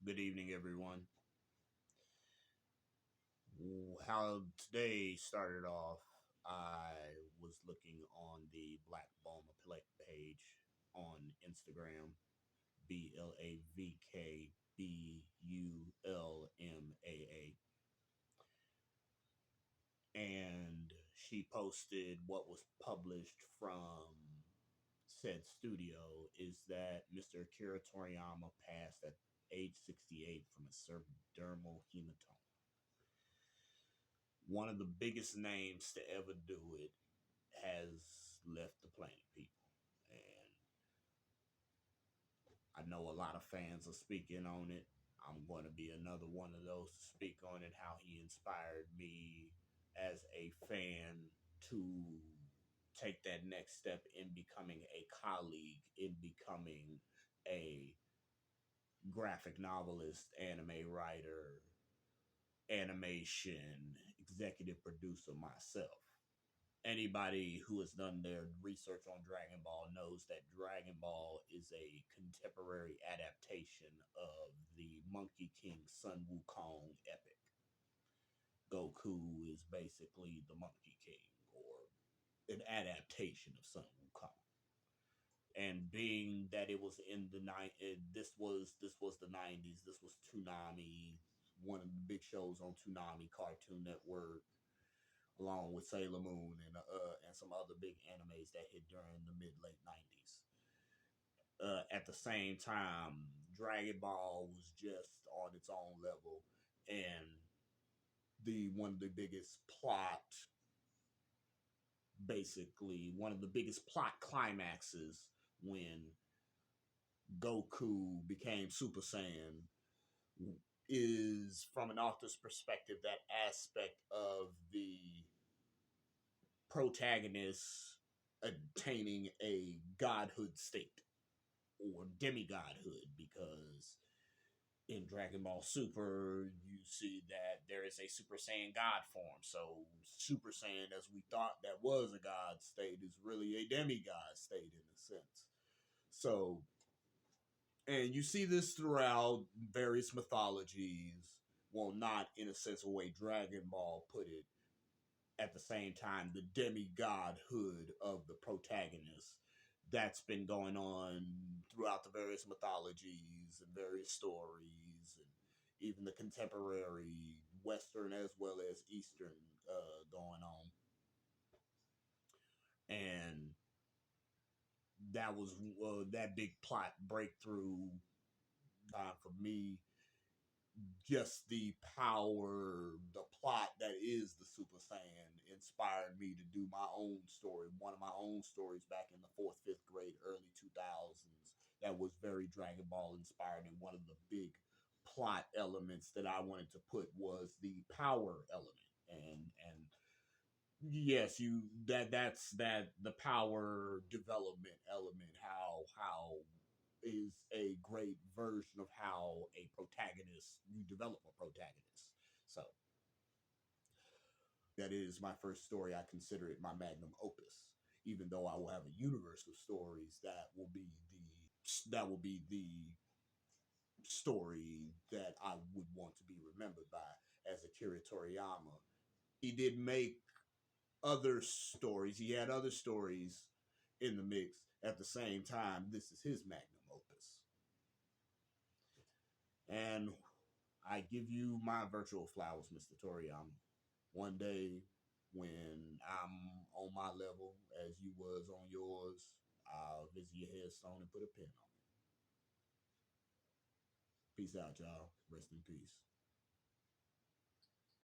Good evening, everyone. How today started off, I was looking on the Black Bulma page on Instagram, BLAVKBULMAA, and she posted what was published from said studio is that Mr. Akira Toriyama passed at age 68 from a subdermal hematoma. One of the biggest names to ever do it has left the planet, people. And I know a lot of fans are speaking on it. I'm going to be another one of those to speak on it, how he inspired me as a fan to take that next step in becoming a colleague, in becoming a graphic novelist, anime writer, animation executive producer myself. Anybody who has done their research on Dragon Ball knows that Dragon Ball is a contemporary adaptation of the Monkey King Sun Wukong epic. Goku is basically the Monkey King, or an adaptation of Sun Wukong. And being that it was in the this was the 90s. This was Toonami, one of the big shows on Toonami Cartoon Network, along with Sailor Moon and some other big animes that hit during the mid late 90s. At the same time, Dragon Ball was just on its own level, and the one of the biggest plot, basically one of the biggest plot climaxes when Goku became Super Saiyan is, from an author's perspective, that aspect of the protagonist attaining a godhood state or demigodhood, because in Dragon Ball Super you see that there is a Super Saiyan God form. So Super Saiyan, as we thought that was a god state, is really a demigod state in a sense. So, and you see this throughout various mythologies. Well, not in a sense of way Dragon Ball put it. At the same time, the demigodhood of the protagonist, that's been going on throughout the various mythologies and various stories, and even the contemporary Western as well as Eastern going on. And that was that big plot breakthrough for me. Just the power, the plot that is the Super Saiyan inspired me to do my own story. One of my own stories back in the fourth, fifth grade, early 2000s, that was very Dragon Ball inspired. And one of the big plot elements that I wanted to put was the power element. And yes, that's the power development element, how is a great version of how a protagonist, you develop a protagonist. So that is my first story. I consider it my magnum opus, even though I will have a universe of stories that will be the story that I would want to be remembered by as Akira Toriyama. He did make other stories. He had other stories in the mix. At the same time, this is his magnum opus. And I give you my virtual flowers, Mr. Toriyama. One day, when I'm on my level, as you was on yours, I'll visit your headstone and put a pin on it. Peace out, y'all. Rest in peace.